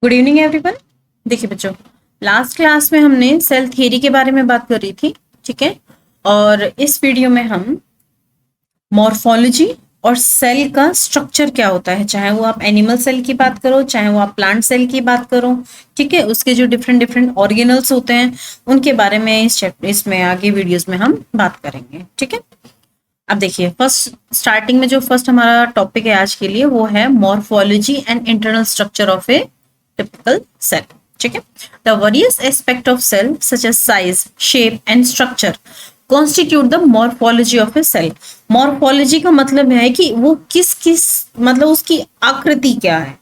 Good evening everyone. देखिए बच्चों, last class में हमने सेल थियरी के बारे में बात करी थी, ठीक है। और इस वीडियो में हम मॉर्फोलॉजी और सेल का स्ट्रक्चर क्या होता है, चाहे वो आप एनिमल सेल की बात करो, चाहे वो आप प्लांट सेल की बात करो, ठीक है। उसके जो डिफरेंट डिफरेंट ऑर्गेनल्स होते हैं उनके बारे में इसमें आगे वीडियोस में हम बात करेंगे, ठीक है। अब देखिए, फर्स्ट स्टार्टिंग में जो फर्स्ट हमारा टॉपिक है आज के लिए वो है morphology and internal structure of A typical cell, ठीक है। The various aspect of cell such as size, shape and structure constitute the morphology of a cell. Morphology का मतलब है कि वो किस मतलब उसकी आकृति क्या है,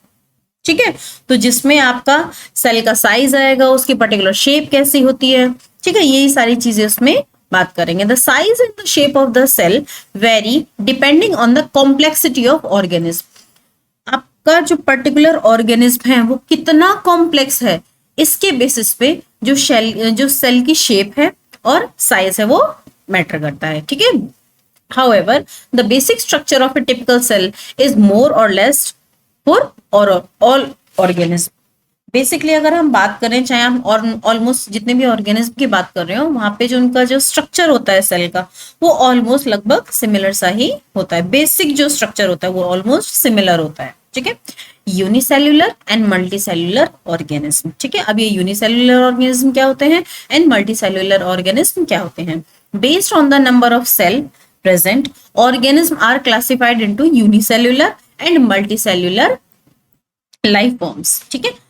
ठीक है। तो जिसमें आपका सेल का साइज आएगा, उसकी पर्टिकुलर शेप कैसी होती है, ठीक है, यही सारी चीजें उसमें बात करेंगे। The size and the shape of the cell vary depending on the complexity of organism. आपका जो पर्टिकुलर ऑर्गेनिज्म है वो कितना कॉम्प्लेक्स है, इसके बेसिस पे जो सेल की शेप है और साइज है वो मैटर करता है, ठीक है। However, the basic structure of a typical cell is more or less for all organism. Basically अगर हम बात करें, चाहे हम और ऑलमोस्ट जितने भी ऑर्गेनिज्म की बात कर रहे हो, वहां पे जो उनका जो स्ट्रक्चर होता है सेल का वो ऑलमोस्ट लगभग सिमिलर सा ही होता है। बेसिक जो स्ट्रक्चर होता है वो ऑलमोस्ट सिमिलर होता है, ठीक है। यूनिसेल्युलर एंड मल्टीसेल्युलर ऑर्गेनिज्म, ठीक है। अब ये यूनिसेल्युलर ऑर्गेनिज्म क्या होते हैं एंड मल्टीसेल्युलर ऑर्गेनिज्म क्या होते हैं। Based on the number of cell present, organism are classified into unicellular and multicellular life forms, ठीक है।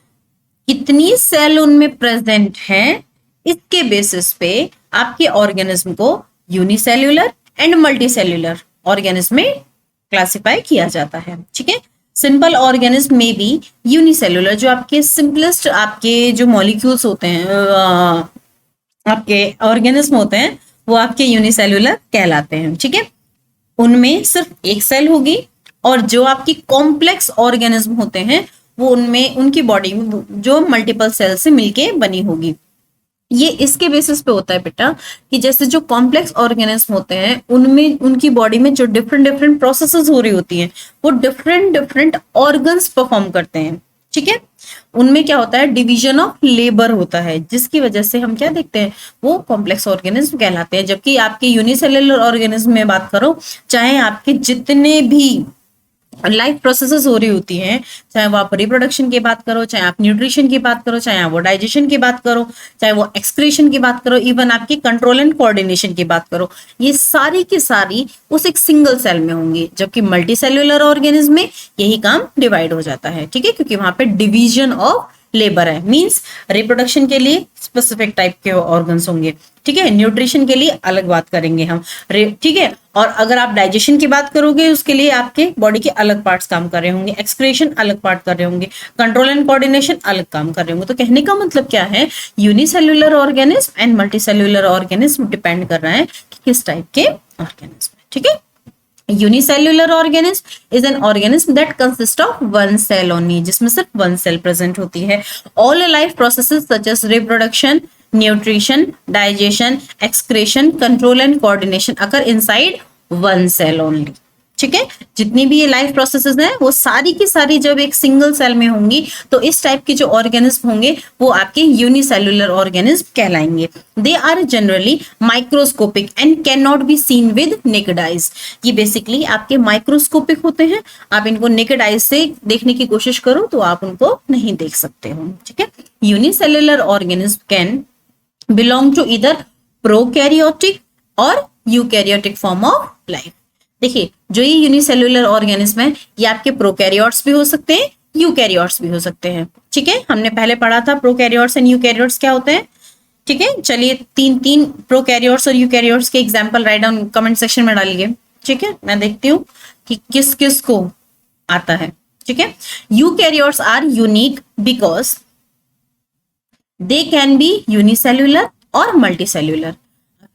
कितनी सेल उनमें प्रेजेंट है इसके बेसिस पे आपके ऑर्गेनिज्म को यूनिसेल्युलर एंड मल्टीसेल्युलर ऑर्गेनिज्म में क्लासिफाई किया जाता है, ठीक है। सिंपल ऑर्गेनिज्म में भी यूनिसेल्युलर, जो आपके सिंपलेस्ट आपके जो मॉलिक्यूल्स होते हैं, आपके ऑर्गेनिज्म होते हैं, वो आपके यूनिसेल्युलर कहलाते हैं, ठीक है। उनमें सिर्फ एक सेल होगी और जो आपकी कॉम्प्लेक्स ऑर्गेनिज्म होते हैं वो उनमें उनकी बॉडी में जो मल्टीपल सेल से मिलके बनी होगी। ये इसके बेसिस पे होता है बेटा कि जैसे जो कॉम्प्लेक्स ऑर्गेनिज्म होते हैं उनमें उनकी बॉडी में जो डिफरेंट डिफरेंट प्रोसेसेस हो रही होती हैं वो डिफरेंट डिफरेंट ऑर्गन्स परफॉर्म करते हैं, ठीक है। उनमें क्या होता है, डिवीजन ऑफ लेबर होता है, जिसकी वजह से हम क्या देखते हैं, वो कॉम्प्लेक्स ऑर्गेनिज्म कहलाते हैं। जबकि आपके यूनिसेल्युलर ऑर्गेनिज्म में बात करो, चाहे आपके जितने भी लाइफ प्रोसेसेस हो रही होती हैं, चाहे वो आप रिप्रोडक्शन की बात करो, चाहे आप न्यूट्रिशन की बात करो, चाहे आप वो डाइजेशन की बात करो, चाहे वो एक्सक्रीशन की बात करो, इवन आपकी कंट्रोल एंड कोऑर्डिनेशन की बात करो, ये सारी की सारी उस एक सिंगल सेल में होंगी। जबकि मल्टीसेल्युलर ऑर्गेनिज्म में यही काम डिवाइड हो जाता है, ठीक है, क्योंकि वहां पे डिवीजन ऑफ लेबर है। मींस रिप्रोडक्शन के लिए स्पेसिफिक टाइप के ऑर्गन्स होंगे, ठीक है, न्यूट्रिशन के लिए अलग बात करेंगे हम, ठीक है। और अगर आप डाइजेशन की बात करोगे उसके लिए आपके बॉडी के अलग पार्ट्स काम कर रहे होंगे, एक्सक्रीशन अलग पार्ट कर रहे होंगे, कंट्रोल एंड कोऑर्डिनेशन अलग काम कर रहे होंगे। तो कहने का मतलब क्या है, unicellular organism and multicellular organism depend कर रहा है कि किस टाइप के ऑर्गेनिज्म, ठीक है। Unicellular organism is an organism that consist of one cell only, जिसमें सिर्फ वन सेल प्रेजेंट होती है। All life processes such as reproduction, nutrition, digestion, excretion, control and coordination occur inside one cell only, ठीक है। जितनी भी ये life processes हैं वो सारी की सारी जब एक सिंगल सेल में होंगी तो इस टाइप के जो ऑर्गेनिज्म होंगे वो आपके यूनिसेल्युलर ऑर्गेनिज्म कहलाएंगे। They are generally microscopic and can not be seen with naked eyes. ये बेसिकली आपके माइक्रोस्कोपिक होते हैं, आप इनको नेकेड आइज से देखने की कोशिश करो तो आप उनको नहीं देख सकते हो, ठीक है। Unicellular organism can belong to इधर प्रोकैरियोटिक और यूकैरियोटिक फॉर्म ऑफ लाइफ। देखिए, जो ये यूनिसेल्युलर ऑर्गेनिज्म है ये आपके प्रोकैरियोट्स भी हो सकते हैं, यूकैरियोट्स भी हो सकते हैं, ठीक है। हमने पहले पढ़ा था प्रोकैरियोट्स एंड यूकैरियोट्स क्या होते हैं, ठीक है। चलिए तीन प्रोकैरियोट्स और यूकैरियोट्स के example write down comment section में डालिए, ठीक है। मैं देखती हूँ कि किस किस को आता है, ठीक है। Eukaryotes are unique because they can be unicellular और मल्टीसेल्युलर।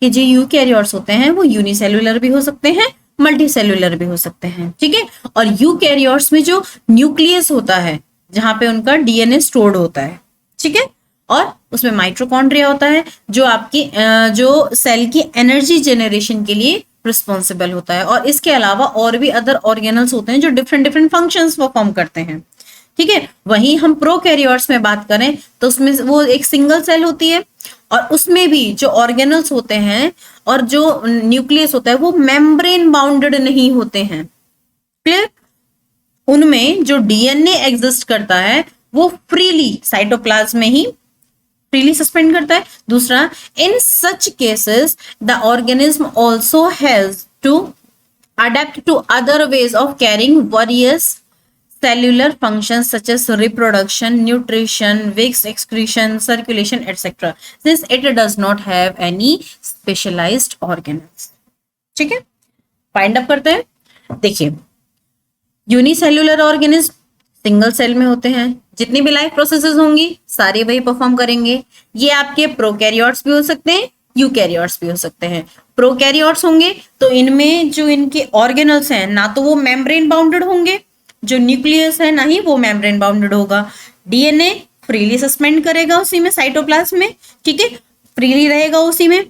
कि जो यूकैरियोट्स होते हैं वो यूनिसेल्युलर भी हो सकते हैं, मल्टीसेल्युलर भी हो सकते हैं, ठीक है। और यूकैरियोट्स में जो न्यूक्लियस होता है जहां पे उनका डीएनए स्टोर्ड होता है, ठीक है, और उसमें माइटोकॉन्ड्रिया होता है जो आपकी जो सेल की एनर्जी जनरेशन के लिए रिस्पॉन्सिबल होता है। और इसके अलावा और भी अदर ऑर्गेनल्स होते हैं जो डिफरेंट डिफरेंट फंक्शंस परफॉर्म करते हैं, ठीक है। वहीं हम प्रोकैरियोट्स में बात करें तो उसमें वो एक सिंगल सेल होती है और उसमें भी जो ऑर्गेनल्स होते हैं और जो न्यूक्लियस होता है वो मेम्ब्रेन बाउंडेड नहीं होते हैं। क्लियर? उनमें जो डीएनए एग्जिस्ट करता है वो फ्रीली साइटोप्लाज्म में ही फ्रीली सस्पेंड करता है। दूसरा, in such cases the organism also has to adapt to other ways of carrying various cellular functions such as reproduction, nutrition, waste excretion, circulation, etc. since it does not have any specialized organelles. ठीक है, find up करते हैं। देखिए, unicellular organism single cell में होते हैं, जितनी भी लाइफ प्रोसेसेस होंगी सारे वही परफॉर्म करेंगे। ये आपके प्रोकैरियोट्स भी हो सकते हैं, यूकैरियोट्स भी हो सकते हैं। प्रोकैरियोट्स होंगे तो इनमें जो इनके ऑर्गेनल्स हैं ना तो वो मेम्ब्रेन बाउंडेड होंगे, जो न्यूक्लियस है ना ही वो मेम्ब्रेन बाउंडेड होगा। डीएनए फ्रीली सस्पेंड करेगा उसी में साइटोप्लाज्म में, ठीक है, फ्रीली रहेगा उसी में।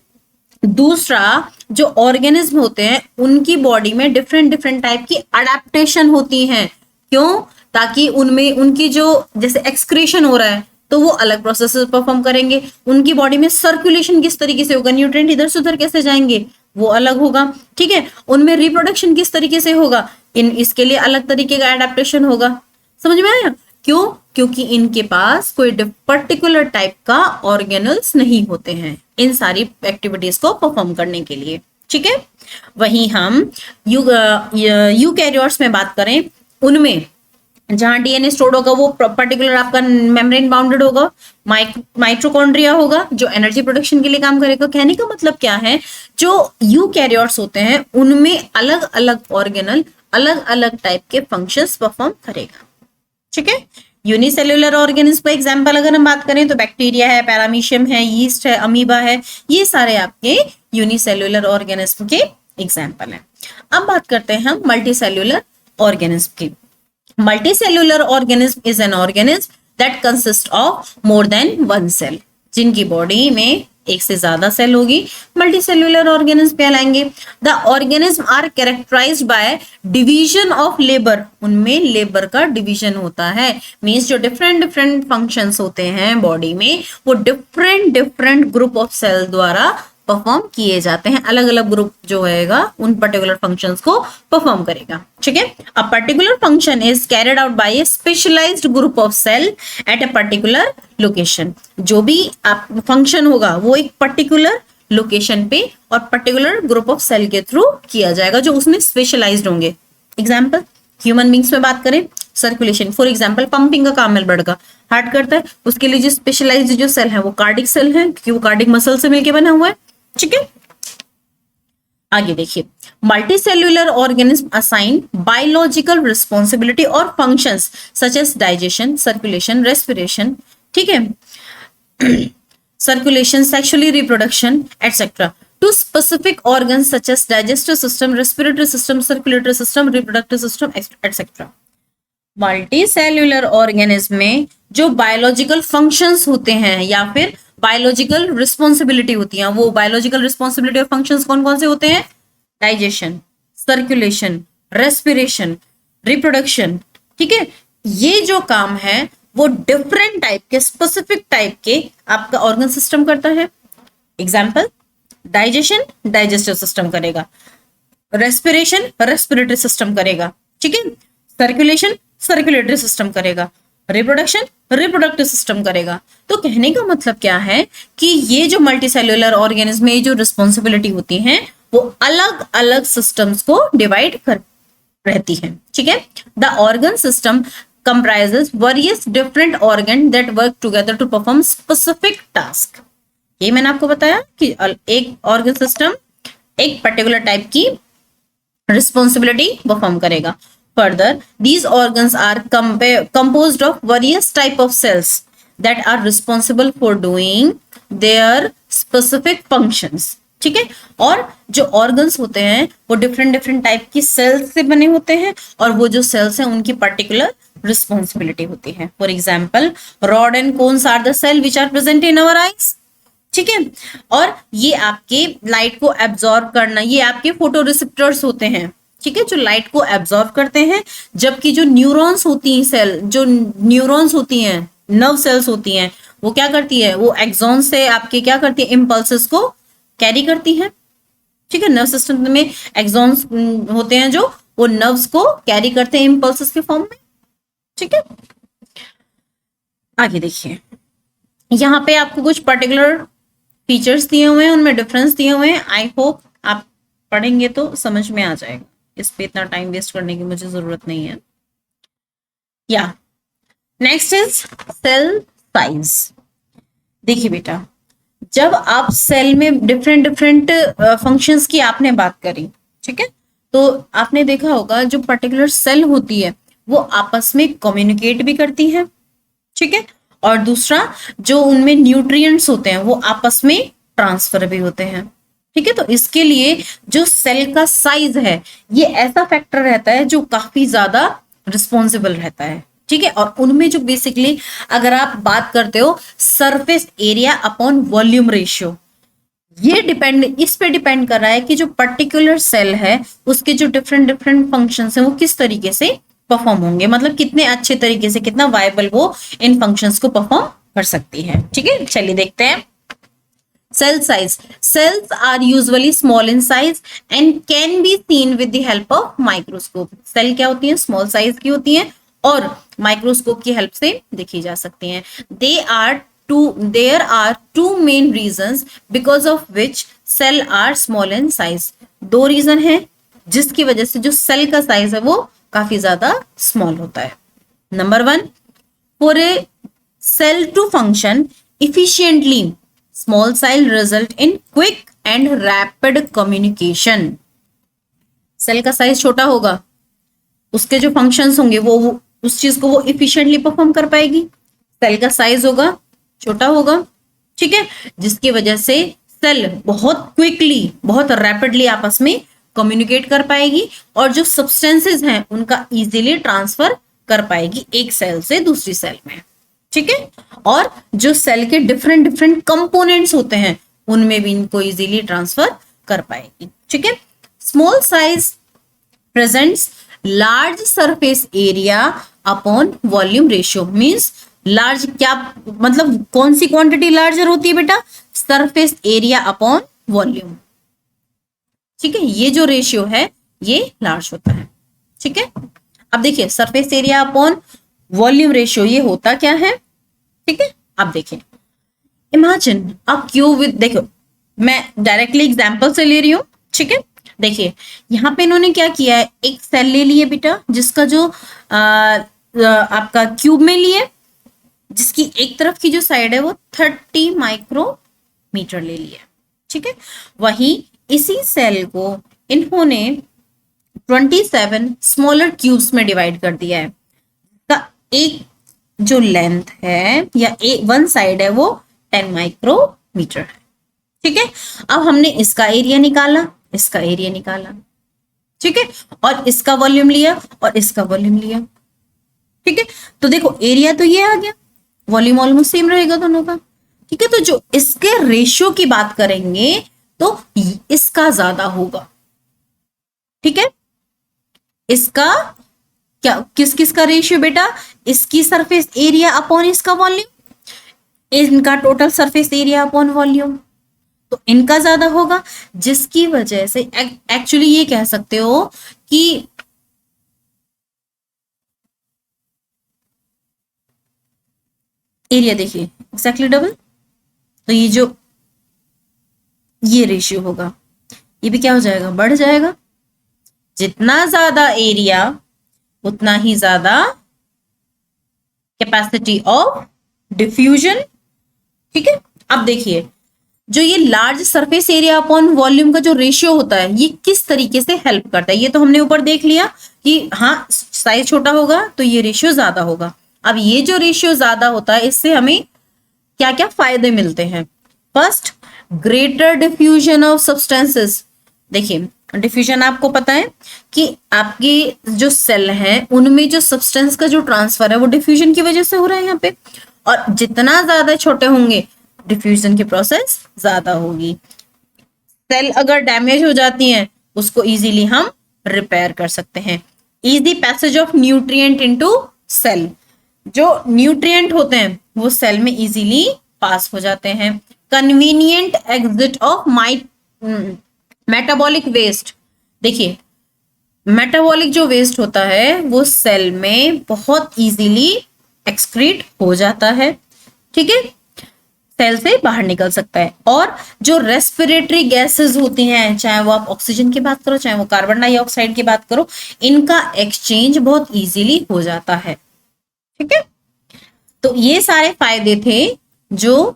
दूसरा, जो ऑर्गेनिज्म होते हैं उनकी बॉडी में डिफरेंट डिफरेंट टाइप की अडेप्टेशन होती हैं। क्यों? ताकि उनमें उनकी जो जैसे एक्सक्रीशन हो रहा है तो वो अलग प्रोसेसेस परफॉर्म करेंगे। उनकी बॉडी में सर्कुलेशन किस तरीके से होगा, न्यूट्रिएंट इधर से उधर कैसे जाएंगे, वो अलग होगा। ठीक है, उनमें रिप्रोडक्शन किस तरीके से होगा, इसके लिए अलग तरीके का एडेप्टेशन होगा। समझ में आया? क्यों? क्योंकि इनके पास कोई पर्टिकुलर टाइप का ऑर्गेनल्स नहीं होते हैं इन सारी एक्टिविटीज को परफॉर्म करने के लिए। ठीक है, वहीं हम यूकैरियोट्स में बात करें, उनमें जहां डीएनए स्टोर्ड होगा वो पर्टिकुलर आपका मेम्ब्रेन बाउंडेड होगा, माइटोकॉन्ड्रिया होगा जो एनर्जी प्रोडक्शन के लिए काम करेगा। कहने का मतलब क्या है, जो यूकैरियोट्स होते हैं उनमें अलग अलग ऑर्गेनल अलग अलग टाइप के फंक्शंस परफॉर्म करेगा। ठीक है, यूनिसेल्युलर ऑर्गेनिज्म का एग्जांपल अगर हम बात करें तो बैक्टीरिया है, पैरामीशियम है, यीस्ट है, अमीबा है, ये सारे आपके यूनिसेल्युलर ऑर्गेनिज्म के एग्जांपल हैं। अब बात करते हैं हम मल्टीसेल्युलर ऑर्गेनिज्म की। Multicellular organism is an organism that consists of more than one cell. जिनकी बॉडी में एक से ज्यादा सेल होगी, मल्टीसेल्युलर ऑर्गेनिज्म कहलाएंगे। The organism are characterised by division of labour, उनमें लेबर का डिवीजन होता है। मींस जो डिफरेंट डिफरेंट फंक्शंस होते हैं बॉडी में वो different different group of cell द्वारा परफॉर्म किए जाते हैं। अलग अलग ग्रुप जो होएगा उन पर्टिकुलर फंक्शंस को परफॉर्म करेगा। ठीक है, a particular function is carried out by a specialised group of cell at a particular location. जो भी आप फंक्शन होगा वो एक पर्टिकुलर लोकेशन पे और पर्टिकुलर ग्रुप ऑफ सेल के थ्रू किया जाएगा जो उसमें स्पेशलाइज्ड होंगे। एग्जाम्पल, ह्यूमन बींग्स में बात करें, सर्कुलेशन फॉर एग्जाम्पल पंपिंग का काम ब्लड का हार्ट करता है, उसके लिए जो स्पेशलाइज्ड जो सेल है वो कार्डिक सेल है क्योंकि वो कार्डिक मसल से मिलकर बना हुआ है। ठीक है, आगे देखिए, multicellular organism assign biological responsibility और functions such as digestion, circulation, respiration, ठीक है, circulation, sexually reproduction etcetera to specific organs such as digestive system, respiratory system, circulatory system, reproductive system etcetera. Multicellular organism में जो biological functions होते हैं या फिर biological responsibility होती है, वो बायोलॉजिकल रिस्पॉन्सिबिलिटी और फंक्शंस कौन कौन से होते हैं? Digestion, circulation, respiration, reproduction. ठीक है, ये जो काम है वो डिफरेंट टाइप के स्पेसिफिक टाइप के आपका ऑर्गन सिस्टम करता है। एग्जाम्पल, डाइजेशन डाइजेस्टिव सिस्टम करेगा, रेस्पिरेशन रेस्पिरेटरी सिस्टम करेगा, ठीक है, सर्कुलेशन सर्कुलेटरी सिस्टम करेगा, रिप्रोडक्शन रिप्रोडक्टिव सिस्टम करेगा। तो कहने का मतलब क्या है कि ये जो मल्टीसेल्युलर ऑर्गेनिज्म में जो रिस्पॉन्सिबिलिटी होती है वो अलग अलग सिस्टम्स को डिवाइड कर रहती है। ठीक है, the organ system comprises various different organ that work together to perform specific task। ये मैंने आपको बताया कि एक ऑर्गन सिस्टम एक पर्टिकुलर टाइप की रिस्पॉन्सिबिलिटी परफॉर्म करेगा। Further, these organs are composed of various type of cells that are responsible for doing their specific functions। ठीक है, और जो organs होते हैं वो डिफरेंट डिफरेंट टाइप की सेल्स से बने होते हैं और वो जो सेल्स हैं उनकी पर्टिकुलर रिस्पॉन्सिबिलिटी होती है। For example, rod and cones are the cell which are present in our eyes. ठीक है, और ये आपके लाइट को एब्जॉर्ब करना, ये आपके फोटो रिसेप्टर्स होते हैं। ठीक है, जो लाइट को एब्जॉर्ब करते हैं, जबकि जो न्यूरॉन्स होती हैं सेल, जो न्यूरॉन्स होती हैं, नर्व सेल्स होती हैं, वो क्या करती है, वो एक्सॉन से आपके क्या करती है, इम्पल्सेस को कैरी करती है। ठीक है, नर्व सिस्टम में एक्सॉन्स होते हैं जो वो नर्व्स को कैरी करते हैं इम्पल्सेस के फॉर्म में। ठीक है, आगे देखिए, यहाँ पे आपको कुछ पर्टिकुलर फीचर्स दिए हुए हैं, उनमें डिफरेंस दिए हुए हैं। आई होप आप पढ़ेंगे तो समझ में आ जाएगा, इस पे इतना टाइम वेस्ट करने की मुझे जरूरत नहीं है। या नेक्स्ट इज सेल साइज। देखिए बेटा, जब आप सेल में डिफरेंट डिफरेंट फंक्शंस की आपने बात करी, ठीक है, तो आपने देखा होगा जो पर्टिकुलर सेल होती है वो आपस में कम्युनिकेट भी करती है। ठीक है, और दूसरा जो उनमें न्यूट्रिएंट्स होते हैं वो आपस में ट्रांसफर भी होते हैं। ठीक है, तो इसके लिए जो सेल का साइज है ये ऐसा फैक्टर रहता है जो काफी ज्यादा रिस्पॉन्सिबल रहता है। ठीक है, और उनमें जो बेसिकली अगर आप बात करते हो surface area upon volume ratio, ये इस पे डिपेंड कर रहा है कि जो पर्टिकुलर सेल है उसके जो डिफरेंट डिफरेंट फंक्शंस हैं वो किस तरीके से परफॉर्म होंगे, मतलब कितने अच्छे तरीके से, कितना वायबल वो इन फंक्शंस को परफॉर्म कर सकती है। ठीक है, चलिए देखते हैं। Cell size, cells are usually small in size and can be seen with the help of microscope. Cell क्या होती है, स्मॉल साइज की होती है और माइक्रोस्कोप की हेल्प से देखी जा सकती हैं। There are two main reasons because of which cell are small in size. दो रीजन है जिसकी वजह से जो सेल का साइज है वो काफी ज्यादा स्मॉल होता है। Number 1, for a cell to function efficiently, small size result in quick and rapid communication. Cell का साइज छोटा होगा, उसके जो फंक्शंस होंगे वो उस चीज को वो इफिशिएंटली परफॉर्म कर पाएगी। सेल का साइज होगा, छोटा होगा, ठीक है, जिसकी वजह से सेल बहुत क्विकली, बहुत रैपिडली आपस में कम्युनिकेट कर पाएगी और जो सब्सटेंसेस हैं उनका इजीली ट्रांसफर कर पाएगी एक सेल से दूसरी सेल में। ठीक है, और जो सेल के डिफरेंट डिफरेंट कंपोनेंट्स होते हैं उनमें भी इनको इजीली ट्रांसफर कर पाएगी। ठीक है, small size presents large surface area upon volume ratio. Means large क्या मतलब, कौन सी क्वांटिटी लार्जर होती है बेटा, सरफेस एरिया अपॉन वॉल्यूम। ठीक है, ये जो रेशियो है ये लार्ज होता है। ठीक है, अब देखिए surface area upon volume ratio ये होता क्या है। ठीक है, अब देखिए, इमेजिन अ क्यूब विद, देखो मैं डायरेक्टली एग्जांपल से ले रही हूं। ठीक है, देखिए यहाँ पे इन्होंने क्या किया है, एक सेल ले लिए बेटा जिसका जो आपका क्यूब में लिए, जिसकी एक तरफ की जो साइड है वो 30 माइक्रोमीटर ले लिया। ठीक है, वहीं इसी सेल को इन्होंने 27 स्मॉलर क्यूब्स में डिवाइड कर दिया है। का एक जो लेंथ है या वन साइड है वो 10 माइक्रोमीटर है। ठीक है, अब हमने इसका एरिया निकाला, इसका एरिया निकाला, ठीक है, और इसका वॉल्यूम लिया और इसका वॉल्यूम लिया। ठीक है, तो देखो एरिया तो ये आ गया, वॉल्यूम ऑलमोस्ट सेम रहेगा दोनों का। ठीक है, तो जो इसके रेशियो की बात करेंगे तो इसका ज्यादा होगा। ठीक है, इसका क्या, किस किस का रेशियो बेटा, इसकी सरफेस एरिया अपॉन इसका वॉल्यूम, इनका total surface area upon volume, तो इनका ज्यादा होगा, जिसकी वजह से एक्चुअली ये कह सकते हो कि एरिया देखिए एक्जैक्टली डबल, तो ये जो ये रेशियो होगा ये भी क्या हो जाएगा, बढ़ जाएगा। जितना ज्यादा एरिया उतना ही ज्यादा कैपेसिटी ऑफ डिफ्यूजन। ठीक है, अब देखिए जो ये large surface area upon volume का जो रेशियो होता है ये किस तरीके से हेल्प करता है, ये तो हमने ऊपर देख लिया कि हाँ साइज छोटा होगा तो ये रेशियो ज्यादा होगा। अब ये जो रेशियो ज्यादा होता है इससे हमें क्या क्या फायदे मिलते हैं। First, greater diffusion of substances. देखिए डिफ्यूजन आपको पता है कि आपकी जो सेल है उनमें जो सब्सटेंस का जो ट्रांसफर है वो डिफ्यूजन की वजह से हो रहा है यहाँ पे, और जितना ज्यादा छोटे होंगे डिफ्यूजन की प्रोसेस ज्यादा होगी। सेल अगर डैमेज हो जाती है उसको इजीली हम रिपेयर कर सकते हैं। Easy passage of nutrient into cell, जो न्यूट्रिएंट होते हैं वो सेल में इजीली पास हो जाते हैं। Convenient exit of metabolic waste, देखिए मेटाबॉलिक जो वेस्ट होता है वो सेल में बहुत इजीली एक्सक्रीट हो जाता है, ठीक है, सेल से बाहर निकल सकता है। और जो रेस्पिरेटरी गैसेस होती हैं, चाहे वो आप ऑक्सीजन की बात करो, चाहे वो कार्बन डाइऑक्साइड की बात करो, इनका एक्सचेंज बहुत इजीली हो जाता है, ठीक है। तो ये सारे फायदे थे जो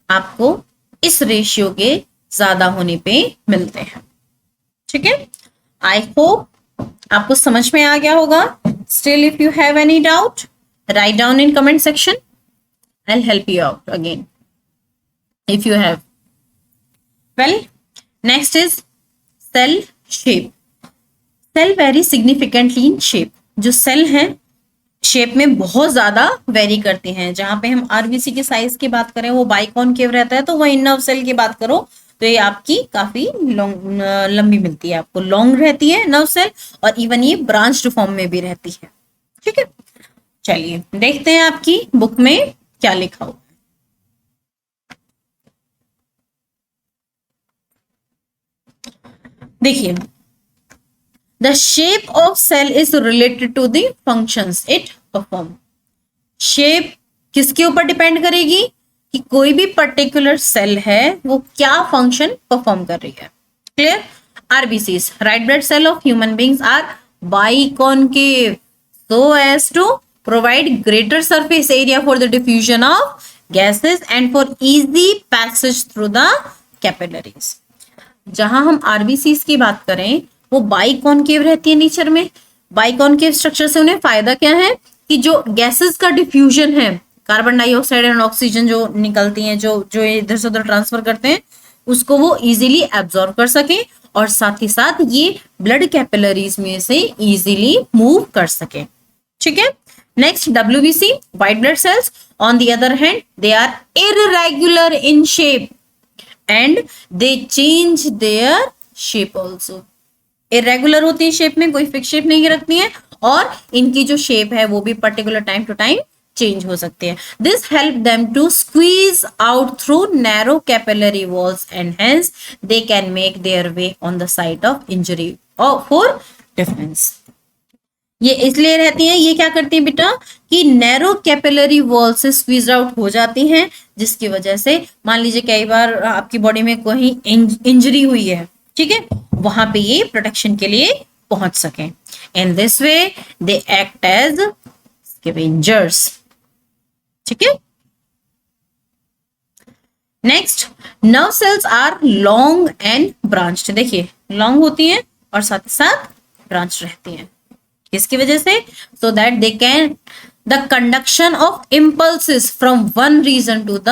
आपको इस रेशियो के ज्यादा होने पे मिलते हैं, ठीक है। आई होप आपको समझ में आ गया होगा। Still if you have any doubt, write down in comment section, I will help you out again if you have. Well, next is cell shape. Cell vary significantly in shape. जो cell हैं shape में बहुत ज्यादा very करते हैं। जहां पे हम आरबीसी के साइज की बात करें वो बाइकॉनकेव रहता है, तो वही नर्व सेल की बात करो तो ये आपकी काफी लंबी मिलती है, आपको लॉन्ग रहती है नर्व सेल, और इवन ये ब्रांच्ड फॉर्म में भी रहती है, ठीक है। चलिए देखते हैं आपकी बुक में क्या लिखा हुआ। देखिए, the shape of cell is related to the functions it perform. Shape किसके ऊपर डिपेंड करेगी कि कोई भी पर्टिकुलर सेल है वो क्या फंक्शन परफॉर्म कर रही है। Clear? RBCs, red blood cell of human beings, are biconcave so as to provide greater surface area for the diffusion of gases and for easy passage through the capillaries। जहां हम RBCs की बात करें वो biconcave रहती है nature में। Biconcave structure से उन्हें फायदा क्या है कि जो गैसेस का डिफ्यूजन है, कार्बन डाइऑक्साइड एंड ऑक्सीजन जो निकलती हैं, जो इधर से उधर ट्रांसफर करते हैं, उसको वो इजीली एब्जॉर्ब कर सके और साथ ही साथ ये ब्लड कैपिलरीज में से इजीली मूव कर सके, ठीक है। Next WBC, white blood cells, on the other hand they are irregular in shape and they change their shape also. Irregular होती है शेप में, कोई फिक्स शेप नहीं रखती है, और इनकी जो शेप है वो भी particular time to time change हो सकते हैं। This help them to squeeze out through narrow capillary walls and hence they can make their way on the site of injury और फॉर डिफेंस। ये इसलिए रहती हैं, ये क्या करती हैं बेटा कि नैरो कैपिलरी वॉल से स्क्वीज आउट हो जाती हैं, जिसकी वजह से मान लीजिए कई बार आपकी बॉडी में कोई इंजरी हुई है, ठीक है, वहां पे ये प्रोटेक्शन के लिए पहुंच सके। In this way they act as scavengers, ठीक है। Next, nerve cells are long and branched. देखिए लॉन्ग होती हैं और साथ ही साथ ब्रांच रहती हैं, इसकी वजह से so that they can the conduction of impulses from one region to the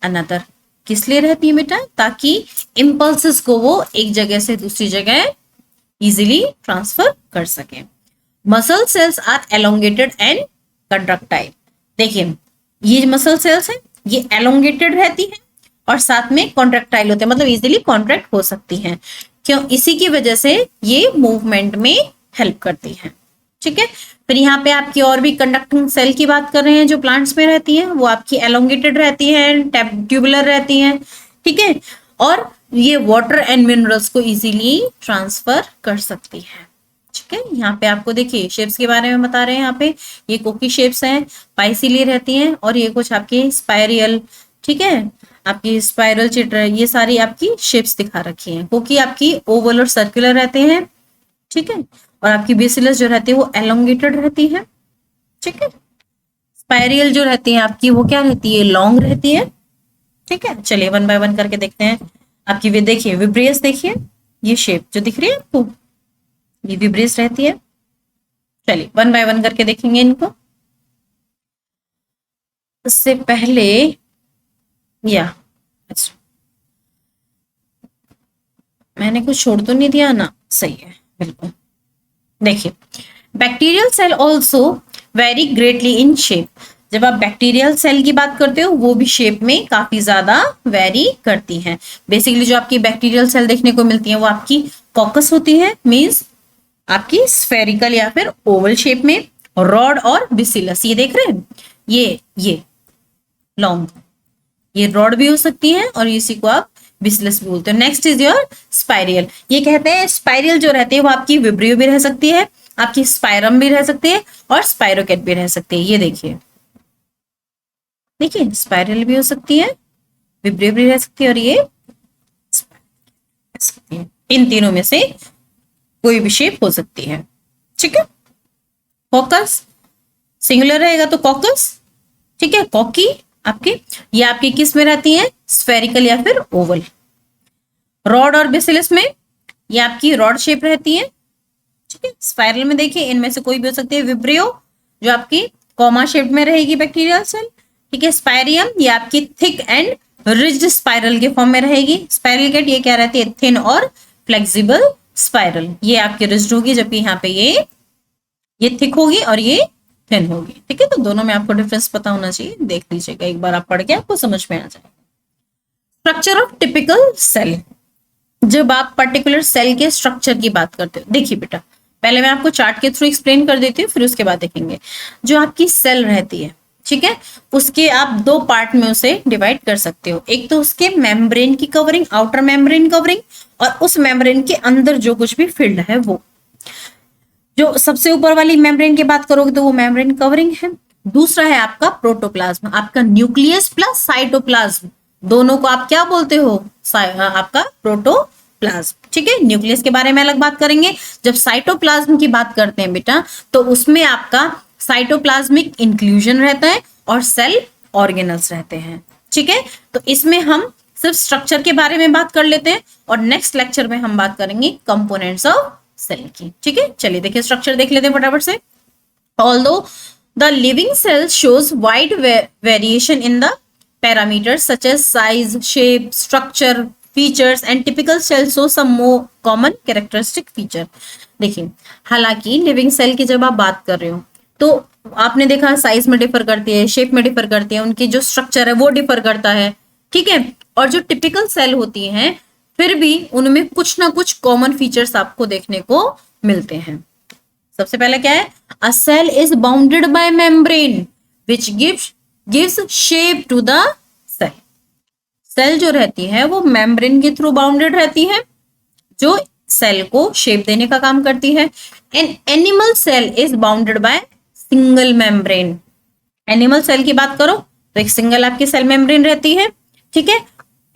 another. किस लिए रहती है बेटा? ताकि इम्पल्सेस को वो एक जगह से दूसरी जगह इजीली ट्रांसफर कर सके। Muscle cells are elongated and contractile. देखिए ये मसल सेल्स है ये एलोंगेटेड रहती है और साथ में कॉन्ट्रैक्टाइल होते हैं, मतलब इजीली कॉन्ट्रैक्ट हो सकती हैं। क्यों? इसी की वजह से ये मूवमेंट में हेल्प करती है, ठीक है। फिर यहाँ पे आपकी और भी कंडक्टिंग सेल की बात कर रहे हैं जो प्लांट्स में रहती हैं, वो आपकी एलोंगेटेड रहती हैं, ट्यूबुलर रहती हैं, ठीक है, और ये वाटर एंड मिनरल्स को इजीली ट्रांसफर कर सकती है, ठीक है। यहाँ पे आपको देखिए शेप्स के बारे में बता रहे हैं, यहाँ पे ये कोकी शेप्स हैं, पाइसिली रहती हैं, और ये कुछ आपकी स्पाइरल, ठीक है, आपकी स्पाइरल चित्र, ये सारी आपकी शेप्स दिखा रखी हैं। कोकी आपकी ओवल और सर्कुलर रहते हैं, ठीक है, और आपकी बेसिलस जो रहती है वो एलोंगेटेड रहती है, ठीक है। स्पाइरल जो रहती है आपकी वो क्या रहती है? लॉन्ग रहती है, ठीक है। चलिए वन बाय वन करके देखते हैं। आपकी वे देखिए विब्रियस, देखिए ये शेप जो दिख रही है आपको ये विब्रियस रहती है। चलिए वन बाय वन करके देखेंगे इनको। उससे पहले अच्छा मैंने कुछ छोड़ तो नहीं दिया ना? सही है, बिल्कुल। देखिए bacterial cell also vary greatly in shape. जब आप बैक्टीरियल सेल की बात करते हो वो भी शेप में काफी ज्यादा वेरी करती हैं। बेसिकली जो आपकी बैक्टीरियल सेल देखने को मिलती है वो आपकी कॉकस होती है, मींस आपकी स्फेरिकल या फिर ओवल शेप में, रॉड और बेसिलस, ये देख रहे हैं, ये लॉन्ग, ये रॉड भी हो सकती है और इसी को आप बेसिलस भी बोलते हो। Next is your spiral. ये कहते हैं स्पाइरल जो रहती है वो आपकी विब्रियो भी रह सकती है, आपकी स्पायरम भी रह सकती है और स्पाइरोकेट भी रह सकती है। ये देखिए स्पाइरल भी हो सकती है, विब्रियो भी रह सकती है और ये सकती है। इन तीनों में से कोई भी शेप हो सकती है, ठीक है। कॉकस सिंगुलर रहेगा तो कॉकस, ठीक है। कॉकी आपकी, ये आपकी किस में रहती है, स्फेरिकल या फिर ओवल। रॉड और बेसिलस में ये आपकी रॉड शेप रहती है, ठीक है। स्पाइरल में देखिए इनमें से कोई भी हो सकती है। विब्रियो जो आपकी कॉमा शेप में रहेगी बैक्टीरियल सेल, ठीक है। स्पायरियम ये आपकी थिक एंड रिज्ड स्पाइरल के फॉर्म में रहेगी। स्पाइरल कैट ये क्या रहती है, थिन और फ्लेक्सिबल स्पाइरल, ये आपकी रिज्ड होगी, जबकि यहाँ पे ये थिक होगी और ये थिन होगी, ठीक है। तो दोनों में आपको डिफरेंस पता होना चाहिए, देख लीजिएगा एक बार आप पढ़ के, आपको समझ में आ जाएगा। Structure of typical cell. जब आप पर्टिकुलर सेल के स्ट्रक्चर की बात करते हो, देखिए बेटा पहले मैं आपको चार्ट के थ्रू एक्सप्लेन कर देती हूँ, फिर उसके बाद देखेंगे। जो आपकी सेल रहती है, ठीक है, उसके आप दो पार्ट में उसे डिवाइड कर सकते हो। एक तो उसके मेम्ब्रेन की कवरिंग, आउटर मेम्ब्रेन कवरिंग, और उस मेम्ब्रेन के अंदर जो कुछ भी फिल्ड है वो। जो सबसे ऊपर वाली मेम्ब्रेन की बात करोगे तो वो मेम्ब्रेन कवरिंग है। दूसरा है आपका प्रोटोप्लाज्म, आपका न्यूक्लियस प्लस साइटोप्लाज्म, दोनों को आप क्या बोलते हो, आपका प्रोटोप्लाज्म, ठीक है। न्यूक्लियस के बारे में अलग बात करेंगे। जब साइटोप्लाज्म की बात करते हैं बेटा, तो उसमें आपका साइटोप्लाज्मिक इंक्लूजन रहता है और सेल ऑर्गेनल्स रहते हैं, ठीक है। तो इसमें हम सिर्फ स्ट्रक्चर के बारे में बात कर लेते हैं और नेक्स्ट लेक्चर में हम बात करेंगे कंपोनेंट्स ऑफ सेल की, ठीक है। चलिए देखिए स्ट्रक्चर देख लेते हैं फटाफट से। Although the living cell shows wide variation in the parameters such as size, shape, structure, features and typical cells show some more common characteristic feature। देखिए हालांकि लिविंग सेल की जब आप बात कर रहे हो तो आपने देखा साइज में डिफर करती है, शेप में डिफर करती है, उनकी जो स्ट्रक्चर है वो डिफर करता है, ठीक है। और जो टिपिकल सेल होती हैं फिर भी उनमें कुछ ना कुछ कॉमन फीचर्स आपको देखने को मिलते हैं। सबसे पहला क्या है, a cell is bounded by membrane which gives shape to the cell. Cell जो रहती है वो मेम्ब्रेन के थ्रू बाउंडेड रहती है, जो सेल को शेप देने का काम करती है। An animal cell is bounded by single membrane. Animal cell की बात करो तो एक सिंगल आपकी सेल मेम्ब्रेन रहती है, ठीक है।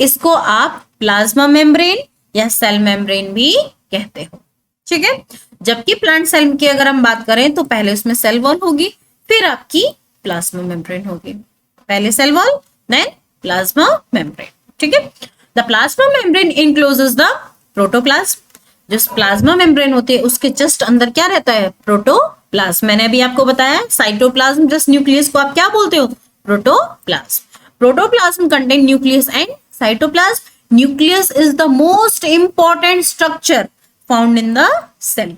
इसको आप प्लाज्मा मेम्ब्रेन या सेल मेम्ब्रेन भी कहते हो, ठीक है। जबकि प्लांट सेल की अगर हम बात करें तो पहले उसमें सेल वॉल होगी, फिर आपकी प्लाज्मा मेम्ब्रेन होगी। पहले cell wall then plasma membrane, ठीक है। The plasma membrane encloses the protoplasm. जो प्लाज्मा मेम्ब्रेन होती है उसके जस्ट अंदर क्या रहता है, प्रोटोप्लाज्म। मैंने अभी आपको बताया साइटोप्लाज्म जस्ट न्यूक्लियस को आप क्या बोलते हो, protoplasm. Protoplasm contain nucleus and cytoplasm. Nucleus is the most important structure found in the cell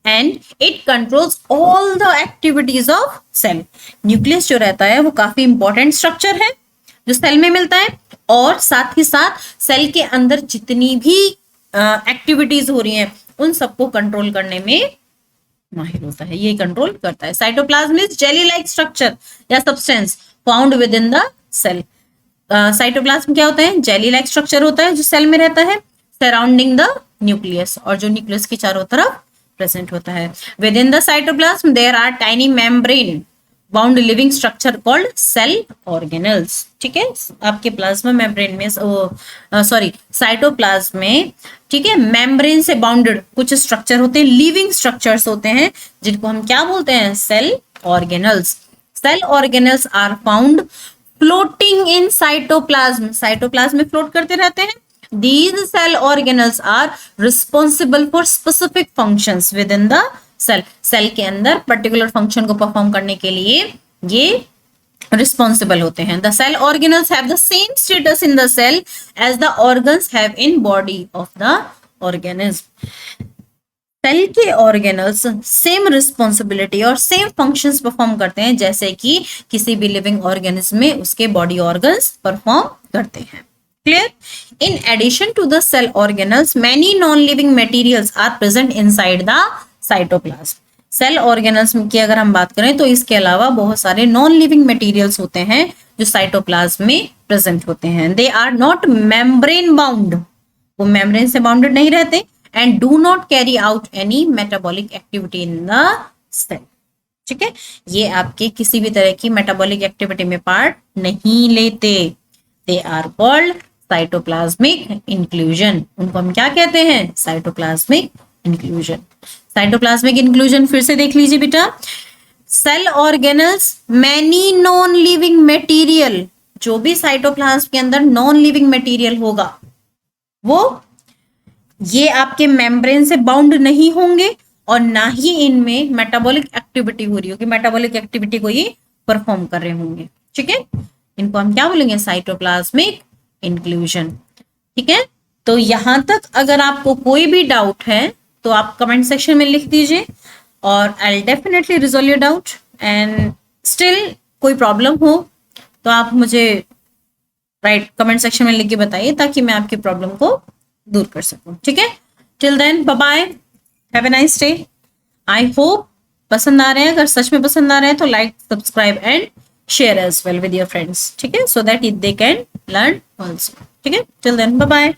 and it controls all the activities of cell. Nucleus जो रहता है वो काफी important structure है जो सेल में मिलता है और साथ ही साथ सेल के अंदर जितनी भी एक्टिविटीज हो रही हैं उन सबको कंट्रोल करने में माहिर होता है, ये कंट्रोल करता है। Cytoplasm is jelly like structure या substance found within the cell. Cytoplasm क्या होता है, जेली लाइक स्ट्रक्चर होता है जो सेल में रहता है सराउंडिंग द न्यूक्लियस, और जो न्यूक्लियस के चारों तरफ प्रेजेंट होता है। Within the cytoplasm there are tiny membrane bound living structure called cell organelles, ठीक है। आपके प्लाज्मा मेम्ब्रेन में साइटोप्लाज्म में, ठीक है, मेम्ब्रेन से बाउंडेड कुछ स्ट्रक्चर होते हैं, लिविंग स्ट्रक्चर्स होते हैं जिनको हम क्या बोलते हैं, cell organelles. Cell organelles are found floating in cytoplasm, cytoplasm में फ्लोट करते रहते हैं। These cell organelles are responsible for specific functions within the cell. Cell के अंदर पर्टिकुलर फंक्शन को परफॉर्म करने के लिए ये रिस्पॉन्सिबल होते हैं। The cell organelles have the same status in the cell as the organs have in body of the organism. Cell के ऑर्गेनल्स सेम रिस्पॉन्सिबिलिटी और सेम फंक्शंस परफॉर्म करते हैं जैसे कि किसी भी लिविंग ऑर्गेनिज्म में उसके बॉडी ऑर्गन्स परफॉर्म करते हैं। Clear? In addition to the cell organelles, many non living materials are present inside the cytoplasm. Cell organelles की अगर हम बात करें तो इसके अलावा बहुत सारे नॉन लिविंग मटेरियल्स होते हैं जो साइटोप्लाज्म में प्रेजेंट होते हैं। They are not membrane bound, वो मेम्ब्रेन से बाउंडेड नहीं रहते, and do not carry out any metabolic activity in the cell. ठीक है, ये आपके किसी भी तरह की मेटाबॉलिक एक्टिविटी में पार्ट नहीं लेते। They are called cytoplasmic inclusion. उनको हम क्या कहते हैं? Cytoplasmic inclusion. साइटोप्लाज्मिक इंक्लूजन फिर से देख लीजिए बेटा। Cell organelles, many non living material, जो भी साइटोप्लाज्म के अंदर नॉन लिविंग मटेरियल होगा वो ये आपके मेम्ब्रेन से बाउंड नहीं होंगे और ना ही इनमें मेटाबॉलिक एक्टिविटी हो रही होगी, मेटाबॉलिक एक्टिविटी को ये परफॉर्म कर रहे होंगे। ठीक है, इनको हम क्या बोलेंगे? Cytoplasmic inclusion. ठीक है, तो यहां तक अगर आपको कोई भी डाउट है तो आप कमेंट सेक्शन में लिख दीजिए और I will definitely resolve your doubt. And still कोई प्रॉब्लम हो तो आप मुझे कमेंट सेक्शन में लिख के बताइए ताकि मैं आपकी प्रॉब्लम को दूर कर सकूं। ठीक है, till then bye bye, have a nice day. I hope पसंद आ रहे हैं। अगर सच में पसंद आ रहे हैं तो like, subscribe and share as well with your friends. ठीक है, so that they can learn also. ठीक है, टिल देन बाय बाय।